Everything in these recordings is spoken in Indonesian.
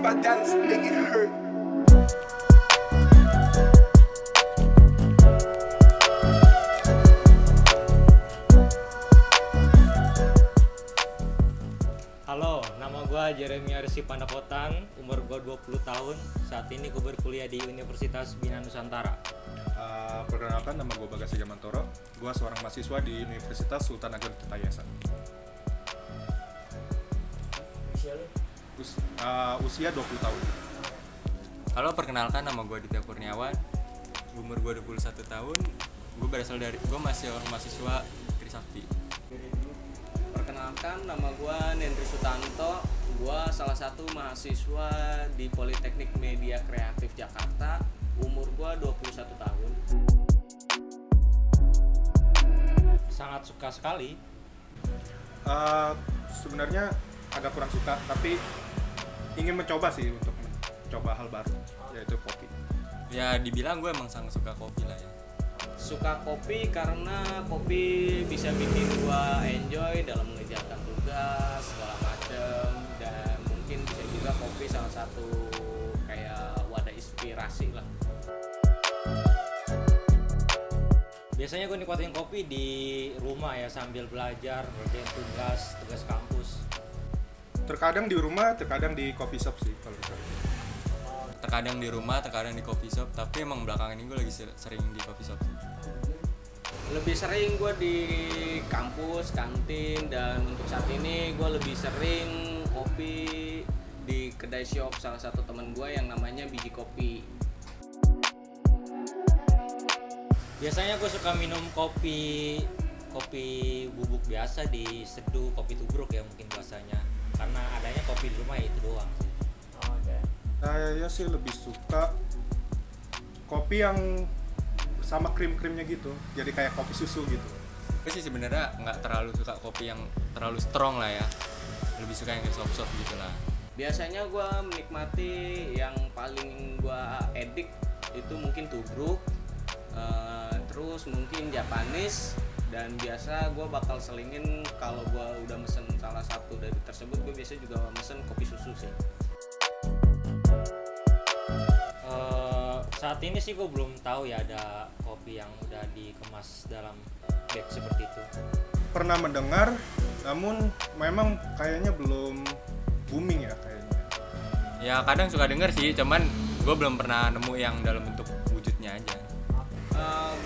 my dance, make it hurt. Halo, nama gue Jeremy Arsi Pandapotan, umur gue 20 tahun. Saat ini gue berkuliah di Universitas Bina Nusantara. Perkenalkan, nama gue Bagas Jamantoro. Gue seorang mahasiswa di Universitas Sultan Agung Tirtayasa. Usia 20 tahun. Halo, perkenalkan, nama gue Ditya Kurniawan. Umur gue 21 tahun. Gue masih orang mahasiswa Trisakti. Perkenalkan, nama gue Nendri Sutanto. Gue salah satu mahasiswa di Politeknik Media Kreatif Jakarta. Umur gue 21 tahun. Sangat suka sekali. Sebenarnya agak kurang suka, tapi ingin mencoba sih untuk mencoba hal baru, yaitu kopi. Ya, dibilang gue emang sangat suka kopi lah ya. Suka kopi karena kopi bisa bikin gue enjoy dalam mengerjakan tugas segala macem, dan mungkin bisa juga kopi salah satu kayak wadah inspirasi lah. Biasanya gue nikmatin kopi di rumah ya, sambil belajar, ngerjain tugas kampus. Terkadang di rumah, terkadang di coffee shop sih kalau misalnya. Terkadang di rumah, terkadang di coffee shop. Tapi emang belakangan ini gue lagi sering di coffee shop. Lebih sering gue di kampus, kantin, dan untuk saat ini gue lebih sering kopi di kedai shop salah satu teman gue yang namanya Biji Kopi. Biasanya gue suka minum kopi bubuk biasa di seduh, kopi tubruk ya mungkin bahasanya. Karena adanya kopi di rumah ya itu doang sih. Saya sih lebih suka kopi yang sama krim-krimnya gitu, jadi kayak kopi susu gitu. Gue sih sebenarnya nggak terlalu suka kopi yang terlalu strong lah ya. Lebih suka yang kayak soft gitu lah. Biasanya gue menikmati yang paling gue edik itu mungkin tubruk, terus mungkin Japanese, dan biasa gue bakal selingin kalau gue udah mesen salah satu dari tersebut, gue biasa juga mesen kopi susu sih. Saat ini sih gue belum tahu ya ada kopi yang udah dikemas dalam bag seperti itu. Pernah mendengar, namun memang kayaknya belum booming ya kayaknya. Ya kadang suka denger sih, cuman gue belum pernah nemu yang dalam bentuk wujudnya aja.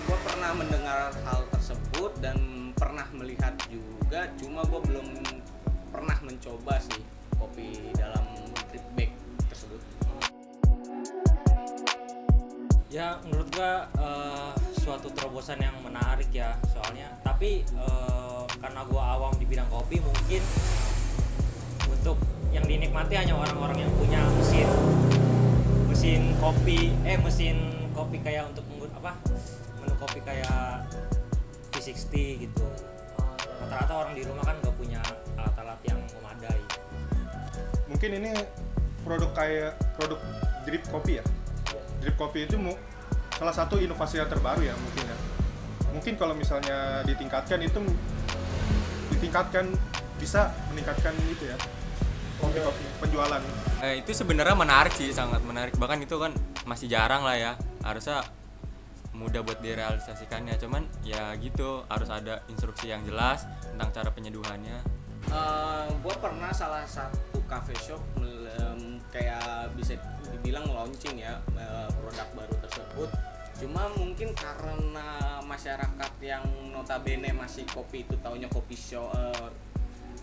Gue pernah mendengar hal tersebut dan pernah melihat juga, cuma gue belum pernah mencoba sih kopi dalam drip bag tersebut. Ya menurut gua suatu terobosan yang menarik ya soalnya, tapi karena gua awam di bidang kopi, mungkin untuk yang dinikmati hanya orang-orang yang punya mesin kopi kayak untuk menu kopi kayak V60 gitu. Rata-rata orang di rumah kan gak punya alat-alat yang memadai. Mungkin ini produk drip kopi ya. Drip kopi itu salah satu inovasi yang terbaru ya mungkin ya. Mungkin kalau misalnya ditingkatkan bisa meningkatkan itu ya. Kopi penjualan. Itu sebenarnya menarik sih, sangat menarik. Bahkan itu kan masih jarang lah ya. Harusnya mudah buat direalisasikannya. Cuman ya gitu, harus ada instruksi yang jelas tentang cara penyeduhannya. Gue pernah salah satu cafe shop kayak bisa dibilang launching ya produk baru tersebut. Cuma mungkin karena masyarakat yang notabene masih kopi itu taunya kopi shop,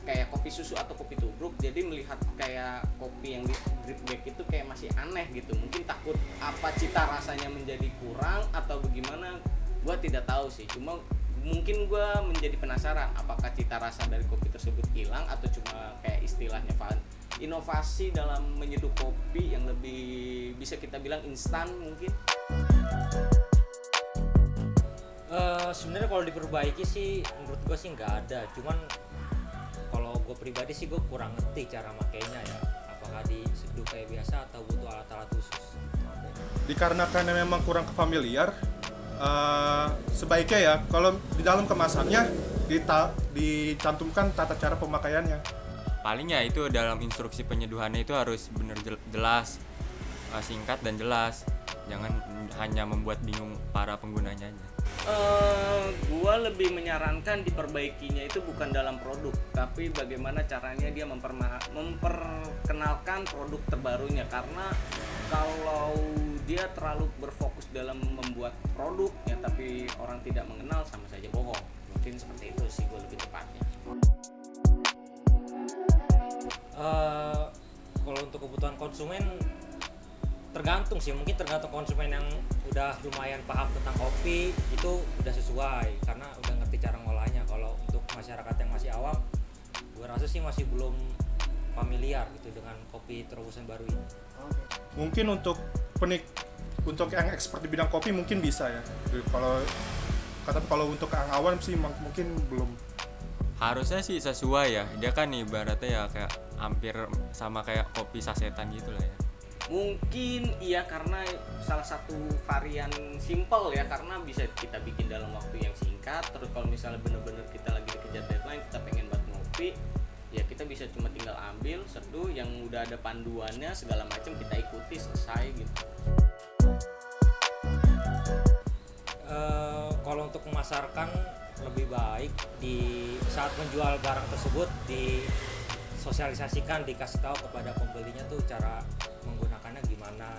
kayak kopi susu atau kopi tubruk, jadi melihat kayak kopi yang di drip bag itu kayak masih aneh gitu. Mungkin takut apa cita rasanya menjadi kurang atau bagaimana, gue tidak tahu sih. Cuma mungkin gue menjadi penasaran apakah cita rasa dari kopi tersebut hilang atau cuma kayak istilahnya inovasi dalam menyeduh kopi yang lebih bisa kita bilang instan mungkin. Sebenarnya kalau diperbaiki sih menurut gue sih nggak ada. Cuman kalau gue pribadi sih gue kurang ngerti cara makainya ya. Apakah diseduh kayak biasa atau butuh alat-alat khusus? Dikarenakan memang kurang familiar, sebaiknya ya kalau di dalam kemasannya dicantumkan tata cara pemakaiannya. paling ya itu dalam instruksi penyeduhannya itu harus bener jelas, singkat dan jelas, jangan hanya membuat bingung para penggunanya aja. Gua lebih menyarankan diperbaikinya itu bukan dalam produk, tapi bagaimana caranya dia memperkenalkan produk terbarunya. Karena kalau dia terlalu berfokus dalam membuat produk ya tapi orang tidak mengenal, sama saja bohong. Mungkin seperti itu sih gue lebih tepatnya. Kalau untuk kebutuhan konsumen tergantung sih, mungkin tergantung konsumen yang udah lumayan paham tentang kopi itu udah sesuai karena udah ngerti cara ngolahnya. Kalau untuk masyarakat yang masih awam, gue rasa sih masih belum familiar gitu dengan kopi terobosan baru ini. Mungkin untuk yang expert di bidang kopi mungkin bisa ya. Kalau untuk yang awam sih mungkin belum. Harusnya sih sesuai ya, dia kan ibaratnya ya kayak hampir sama kayak kopi sasetan gitu lah ya. Mungkin iya karena salah satu varian simple ya, karena bisa kita bikin dalam waktu yang singkat. Terus kalau misalnya bener-bener kita lagi dikejar deadline, kita pengen buat ngopi, ya kita bisa cuma tinggal ambil, seduh, yang udah ada panduannya segala macam kita ikuti, selesai gitu. Kalau untuk memasarkan lebih baik di saat menjual barang tersebut disosialisasikan, dikasih tahu kepada pembelinya tuh cara menggunakannya gimana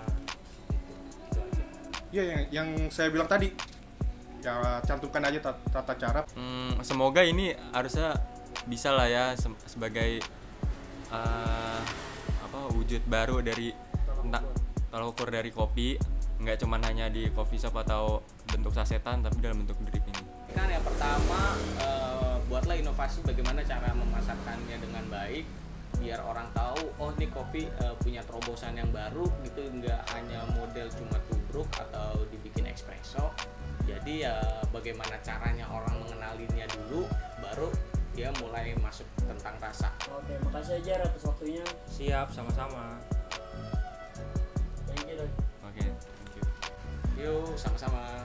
gitu aja. Iya yang saya bilang tadi ya, cantumkan aja tata cara. Semoga ini harusnya bisa lah ya sebagai wujud baru dari tolak ukur dari kopi, nggak cuma hanya di coffee shop atau bentuk sasetan tapi dalam bentuk drip ini. Kan yang pertama buatlah inovasi bagaimana cara memasarkannya dengan baik biar orang tahu oh ini kopi punya terobosan yang baru gitu, nggak hanya model cuma tubruk atau dibikin espresso. Jadi ya bagaimana caranya orang mengenalinya dulu baru dia mulai masuk tentang rasa. Oke, makasih aja atas waktunya. Siap, sama-sama. Thank you, Dok. Oke, thank you. Yuk sama-sama.